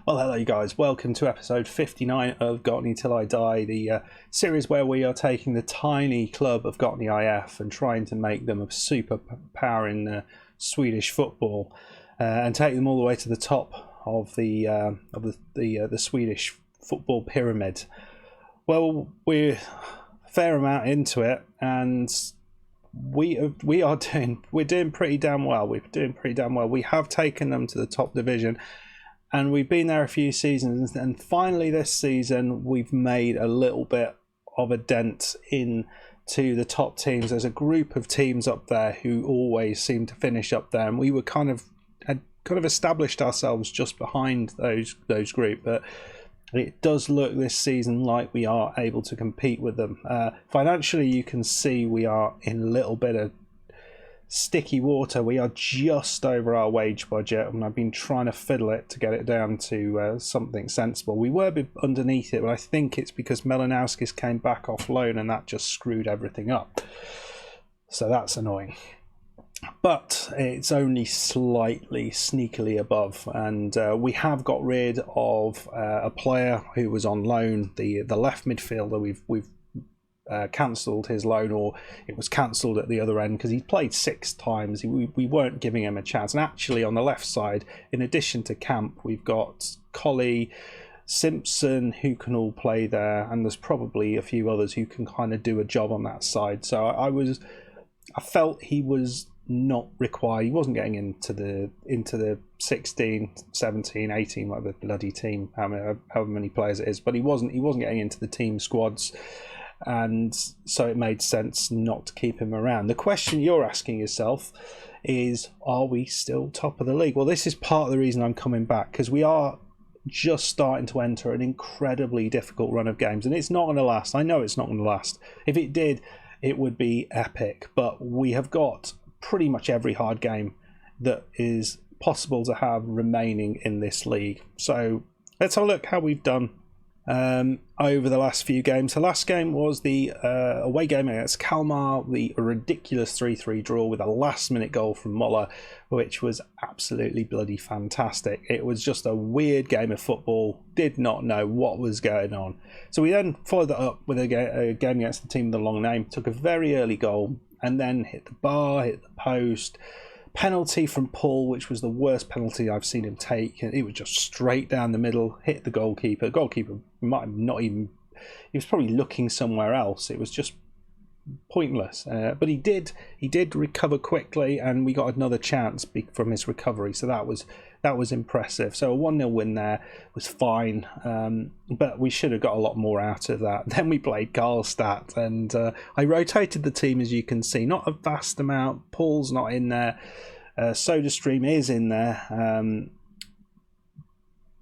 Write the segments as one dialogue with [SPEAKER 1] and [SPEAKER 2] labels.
[SPEAKER 1] Well, hello, you guys. Welcome to episode 59 of Gottne Till I Die, the series where we are taking the tiny club of Gottne IF and trying to make them a superpower in Swedish football and take them all the way to the top of the Swedish football pyramid. Well, we're a fair amount into it, and we're doing pretty damn well. We're doing pretty damn well. We have taken them to the top division. And we've been there a few seasons, and finally this season we've made a little bit of a dent into the top teams. There's a group of teams up there who always seem to finish up there, and we were had established ourselves just behind those group. But it does look this season like we are able to compete with them. Financially, you can see we are in a little bit of sticky water. We are just over our wage budget, and I've been trying to fiddle it to get it down to something sensible. We were underneath it, but I think it's because Melanowskis came back off loan and that just screwed everything up. So that's annoying. But it's only slightly sneakily above, and we have got rid of a player who was on loan, the left midfielder. We've cancelled his loan, or it was cancelled at the other end because he played 6 times. We weren't giving him a chance. And actually on the left side, in addition to Camp, we've got Colley, Simpson, who can all play there, and there's probably a few others who can kind of do a job on that side. So I felt he was not required. He wasn't getting into the 16, 17, 18, like the bloody team, however many players it is, but he wasn't getting into the team squads. And so it made sense not to keep him around. The question you're asking yourself is, are we still top of the league? Well, this is part of the reason I'm coming back, because we are just starting to enter an incredibly difficult run of games, and it's not going to last. I know it's not going to last. If it did, it would be epic, but we have got pretty much every hard game that is possible to have remaining in this league. So let's have a look how we've done over the last few games. The last game was the away game against Kalmar, the ridiculous 3-3 draw with a last minute goal from Muller, which was absolutely bloody fantastic. It was just a weird game of football, did not know what was going on. So we then followed that up with a game against the team with the long name, took a very early goal and then hit the bar, hit the post. Penalty from Paul, which was the worst penalty I've seen him take. It was just straight down the middle, hit the goalkeeper. Goalkeeper might have not even... He was probably looking somewhere else. It was just pointless. But he did recover quickly, and we got another chance from his recovery. So that was impressive. So a 1-0 win there was fine, but we should have got a lot more out of that. Then we played Karlstad, and I rotated the team, as you can see. Not a vast amount. Paul's not in there. SodaStream is in there.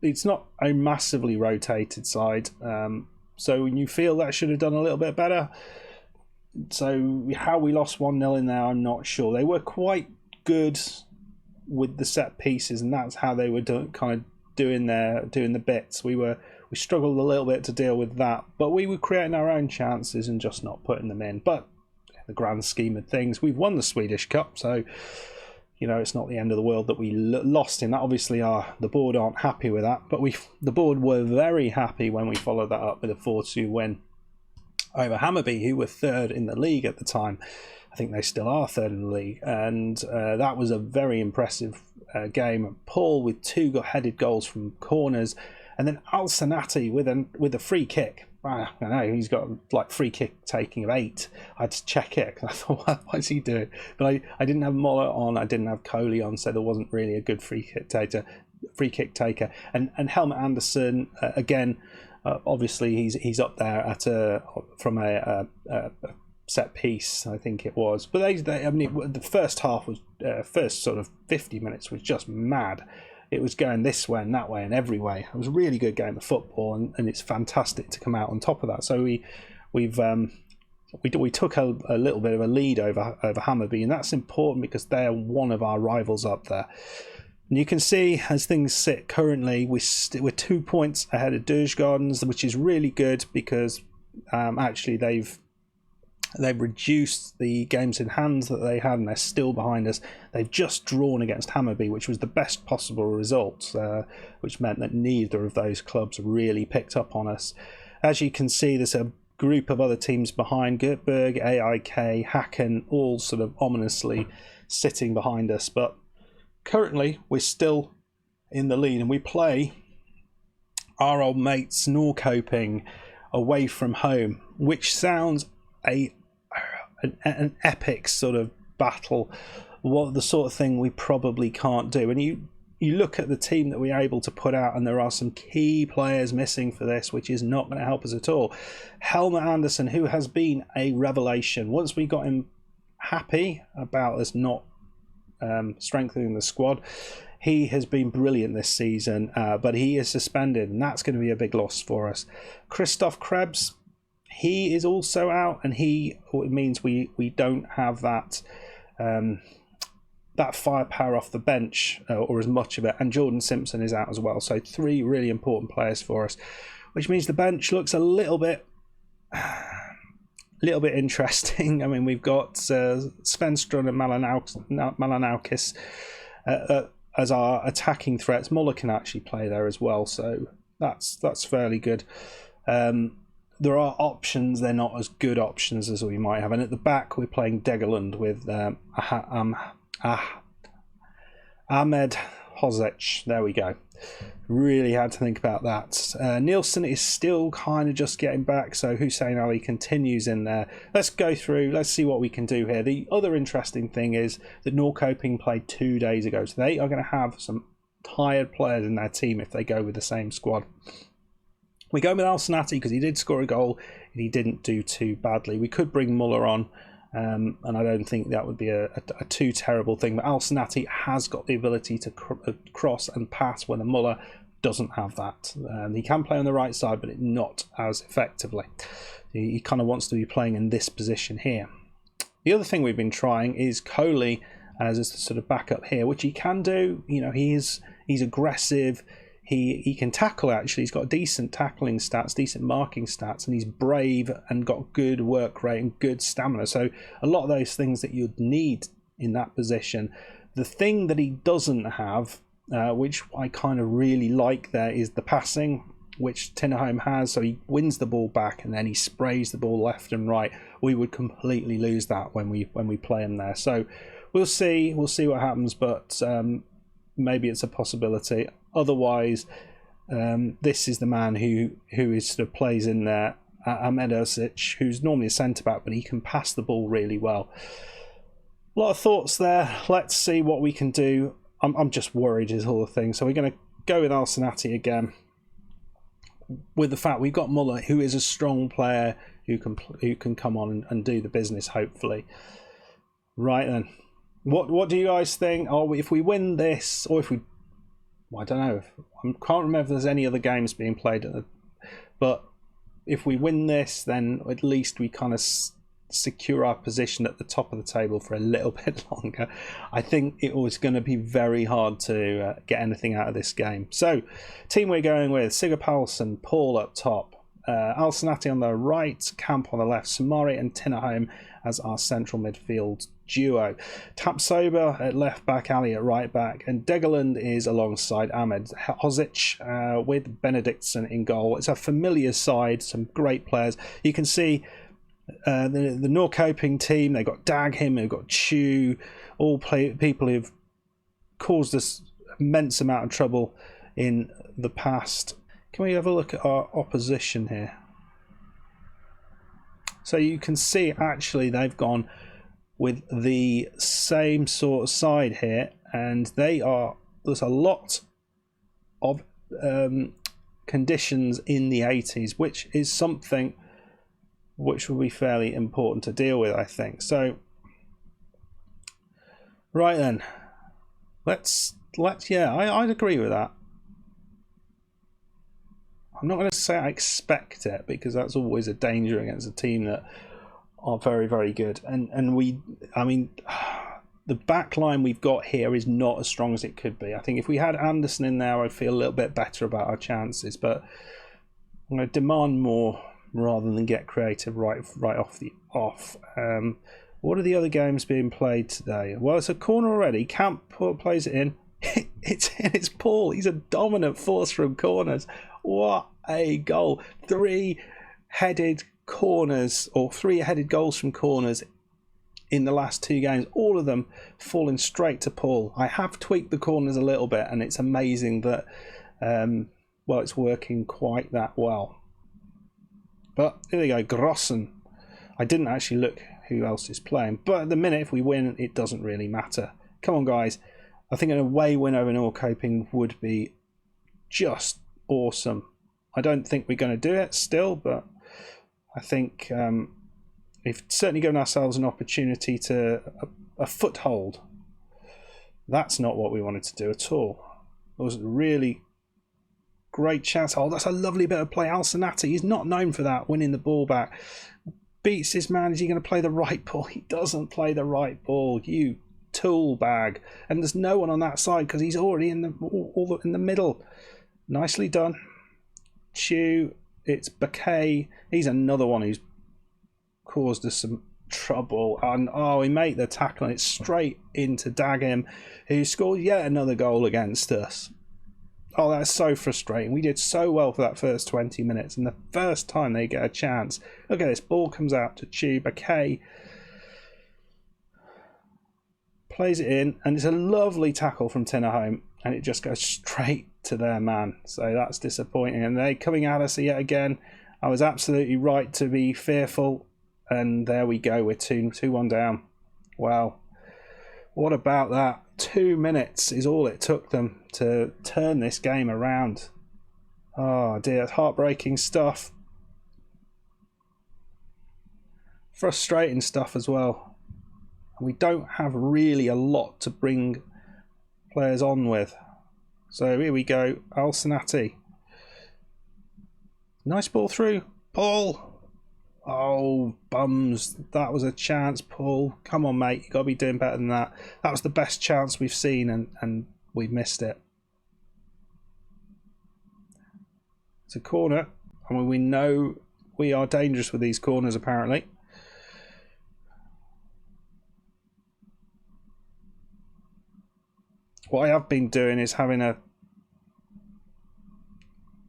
[SPEAKER 1] It's not a massively rotated side, so you feel that should have done a little bit better. So how we lost 1-0 in there, I'm not sure. They were quite good with the set pieces, and that's how they were doing the bits. We struggled a little bit to deal with that, but we were creating our own chances and just not putting them in. But in the grand scheme of things, we've won the Swedish Cup, so it's not the end of the world that we lost in that. Obviously, the board aren't happy with that, but the board were very happy when we followed that up with a 4-2 win over Hammarby, who were third in the league at the time. I think they still are third in the league, and that was a very impressive game. Paul with 2 headed goals from corners, and then Al Sanati with a free kick. I know he's got like free kick taking of 8. I had to check it because I thought, what is he doing? But I didn't have Moller on, I didn't have Coley on, so there wasn't really a good free kick taker. And Helmut Andersson again. Obviously, he's up there from a set piece, I think it was. But the first half was first sort of 50 minutes was just mad. It was going this way and that way and every way. It was a really good game of football, and it's fantastic to come out on top of that. So we took a little bit of a lead over Hammarby, and that's important because they're one of our rivals up there. And you can see, as things sit currently, we're 2 points ahead of Djurgårdens, which is really good because actually they've They've reduced the games in hand that they had, and they're still behind us. They've just drawn against Hammarby, which was the best possible result, which meant that neither of those clubs really picked up on us. As you can see, there's a group of other teams behind. Göteborg, AIK, Häcken, all sort of ominously sitting behind us. But currently, we're still in the lead, and we play our old mates Norrkoping away from home, which sounds an epic sort of battle, the sort of thing we probably can't do. And you look at the team that we're able to put out, and there are some key players missing for this, which is not going to help us at all. Helmer Andersson, who has been a revelation. Once we got him happy about us not strengthening the squad, he has been brilliant this season, but he is suspended, and that's going to be a big loss for us. Christoph Krebs, he is also out, and it means we don't have that that firepower off the bench, or as much of it. And Jordan Simpson is out as well. So 3 really important players for us, which means the bench looks a little bit interesting. I mean, we've got Svenström and Malanaukis as our attacking threats. Muller can actually play there as well, so that's fairly good. There are options, they're not as good options as we might have. And at the back, we're playing Degerlund with Ahmed Hozic. There we go. Really had to think about that. Nielsen is still kind of just getting back, so Hussein Ali continues in there. Let's go through, let's see what we can do here. The other interesting thing is that Norrkoping played 2 days ago, so they are going to have some tired players in their team if they go with the same squad. We go with Al-Sanati because he did score a goal and he didn't do too badly. We could bring Muller on, and I don't think that would be a too terrible thing. But Al-Sanati has got the ability to cross and pass when a Muller doesn't have that. He can play on the right side, but not as effectively. He kind of wants to be playing in this position here. The other thing we've been trying is Coley as a sort of backup here, which he can do. You know, he's aggressive. He can tackle, actually. He's got decent tackling stats, decent marking stats, and he's brave and got good work rate and good stamina. So a lot of those things that you'd need in that position. The thing that he doesn't have, which I kind of really like there, is the passing, which Tinnerholm has. So he wins the ball back and then he sprays the ball left and right. We would completely lose that when we play him there. So we'll see what happens, but maybe it's a possibility. Otherwise, this is the man who is sort of plays in there, Ahmed Hozic, who's normally a centre-back, but he can pass the ball really well. A lot of thoughts there. Let's see what we can do. I'm just worried is all the thing. So we're going to go with Al-Sanati again, with the fact we've got Muller, who is a strong player who can come on and do the business, hopefully. Right then. What do you guys think? If we win this, or if we... I don't know. I can't remember if there's any other games being played. But if we win this, then at least we kind of secure our position at the top of the table for a little bit longer. I think it was going to be very hard to get anything out of this game. So, team we're going with: Sigurd Paulsen, Paul up top, Al-Sanati on the right, Camp on the left, Samari and Tinnerholm as our central midfield duo. Tapsoba at left back, Ali at right back, and Degerlund is alongside Ahmed Hozic with Benediktsson in goal. It's a familiar side, some great players. You can see the Norrkoping team, they've got Daghim, they've got Chu, all people who've caused us immense amount of trouble in the past. Can we have a look at our opposition here? So you can see actually they've gone with the same sort of side here, and there's a lot of conditions in the 80s, which is something which will be fairly important to deal with, I think. So right then, let's I'd agree with that. I'm not going to say I expect it, because that's always a danger against a team that are very, very good. The back line we've got here is not as strong as it could be. I think if we had Anderson in there, I'd feel a little bit better about our chances. But I'm going to demand more rather than get creative right off off. What are the other games being played today? Well, it's a corner already. Camp plays it in. It's Paul. He's a dominant force from corners. What a goal. 3-headed corners, or 3-headed goals from corners in the last 2 games. All of them falling straight to Paul. I have tweaked the corners a little bit, and it's amazing that well, it's working quite that well. But here we go, Grossen. I didn't actually look who else is playing, but at the minute, if we win, it doesn't really matter. Come on, guys. I think an away win over Norrkoping would be just awesome. I don't think we're going to do it still, but I think we've certainly given ourselves an opportunity to a foothold. That's not what we wanted to do at all. It was a really great chance. Oh, that's a lovely bit of play. Alcinati, he's not known for that, winning the ball back. Beats his man. Is he going to play the right ball? He doesn't play the right ball. You tool bag. And there's no one on that side because he's already in the middle. Nicely done. Chew. It's Bakay. He's another one who's caused us some trouble. And oh, he made the tackle and it's straight into Dagim, who scored yet another goal against us. Oh, that's so frustrating. We did so well for that first 20 minutes, and the first time they get a chance. Look at this. Ball comes out to Chew. Bakay plays it in, and it's a lovely tackle from Tinnerholm, and it just goes straight to their man. So that's disappointing. And they're coming at us yet again. I was absolutely right to be fearful, and there we go. We're 2-1 down. Wow. What about that? 2 minutes is all it took them to turn this game around. Oh dear, it's heartbreaking stuff. Frustrating stuff as well. We don't have really a lot to bring players on with. So here we go, Alcinati. Nice ball through. Paul. Oh, bums. That was a chance, Paul. Come on, mate. You've got to be doing better than that. That was the best chance we've seen, and we missed it. It's a corner. I mean, we know we are dangerous with these corners, apparently. What I have been doing is having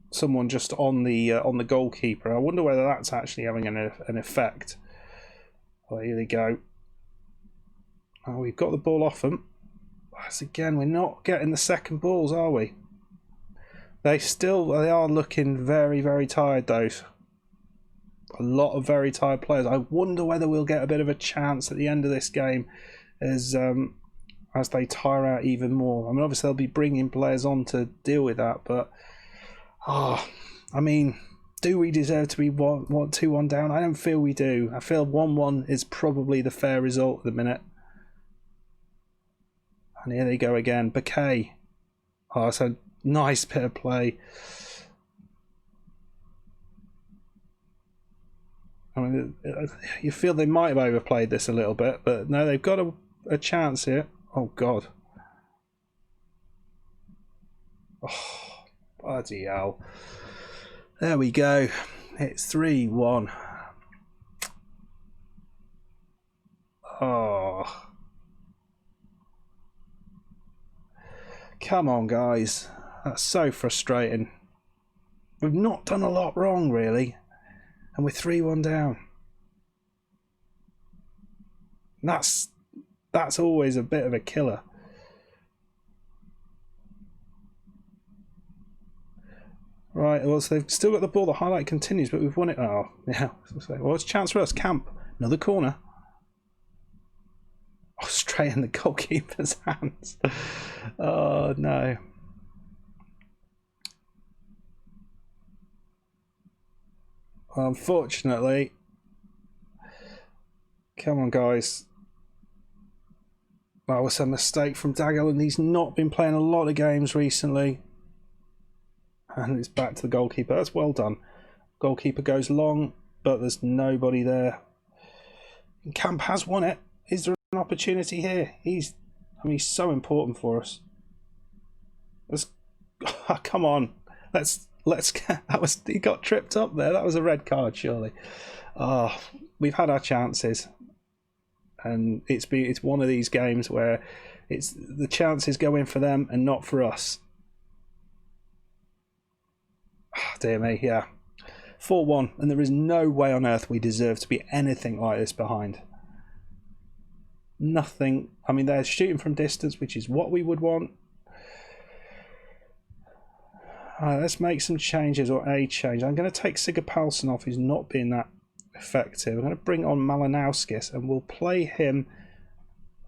[SPEAKER 1] someone just on the goalkeeper. I wonder whether that's actually having an effect. Well, here they go. Oh, we've got the ball off them. Once again, we're not getting the second balls, are we? They are looking very, very tired, though. A lot of very tired players. I wonder whether we'll get a bit of a chance at the end of this game as they tire out even more. I mean, obviously they'll be bringing players on to deal with that, but I mean, do we deserve to be 2-1 down? I don't feel we do. I feel 1-1 is probably the fair result at the minute. And here they go again. Bakay. Oh, it's a nice bit of play. I mean, you feel they might have overplayed this a little bit, but no, they've got a chance here. Oh, God. Oh, bloody hell. There we go. It's 3-1. Oh. Come on, guys. That's so frustrating. We've not done a lot wrong, really. And we're 3-1 down. That's always a bit of a killer. Right, well, so they've still got the ball. The highlight continues, but we've won it. Oh, yeah. Well, it's a chance for us. Camp. Another corner. Oh, straight in the goalkeeper's hands. Oh, no. Well, unfortunately. Come on, guys. That was a mistake from Dagel, and he's not been playing a lot of games recently. And it's back to the goalkeeper. That's well done. Goalkeeper goes long, but there's nobody there. Camp has won it. Is there an opportunity here? He's so important for us. Come on. Let's get, he got tripped up there. That was a red card, surely. Oh, we've had our chances, and it's one of these games where it's the chances go in for them and not for us. Oh, dear me, yeah. 4-1, and there is no way on earth we deserve to be anything like this behind. Nothing. I mean, they're shooting from distance, which is what we would want. Let's make some changes, or a change. I'm going to take Sigurpálsson off, who's not being that effective. I'm going to bring on Malinowskis, and we'll play him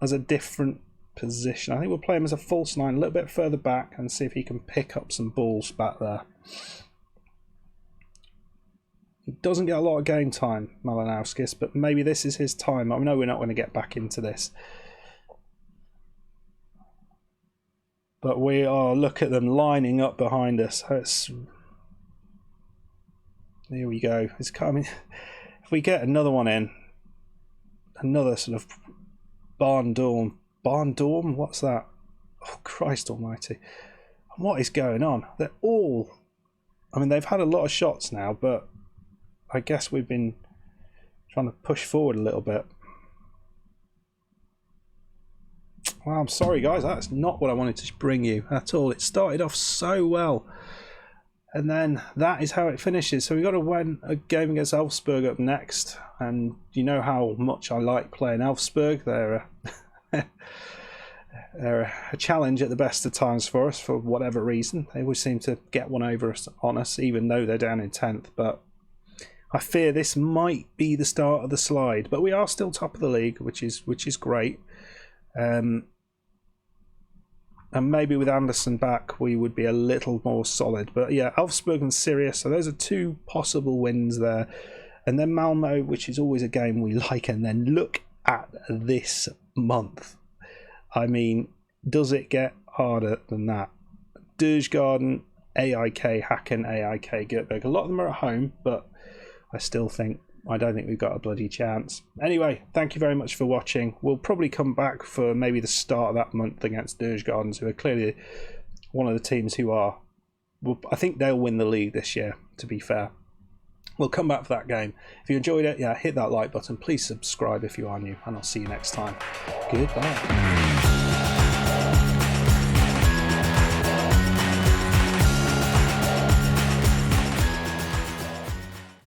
[SPEAKER 1] as a different position. I think we'll play him as a false nine, a little bit further back, and see if he can pick up some balls back there. He doesn't get a lot of game time, Malinowskis, but maybe this is his time. I know we're not going to get back into this. But we are, look at them lining up behind us. Here we go. It's coming. If we get another one in, another sort of barn dorm. What's that? Oh, Christ almighty. What is going on? They're all... I mean, they've had a lot of shots now, but I guess we've been trying to push forward a little bit. Well, I'm sorry, guys. That's not what I wanted to bring you at all. It started off so well, and then that is how it finishes. So we've got to win a game against Elfsborg up next, and you know how much I like playing Elfsborg. They're a challenge at the best of times for us, for whatever reason. They always seem to get one over us, on us, even though they're down in 10th. But I fear this might be the start of the slide. But we are still top of the league, which is great. And maybe with Anderson back we would be a little more solid. But yeah, Elfsborg and Sirius, so those are two possible wins there. And then Malmo, which is always a game we like. And then look at this month. I mean, does it get harder than that? Djurgården, AIK, Häcken, AIK, Göteborg. A lot of them are at home, but I don't think we've got a bloody chance. Anyway, thank you very much for watching. We'll probably come back for maybe the start of that month against Djurgården, who are clearly one of the teams who are... Well, I think they'll win the league this year, to be fair. We'll come back for that game. If you enjoyed it, yeah, hit that like button. Please subscribe if you are new, and I'll see you next time. Goodbye.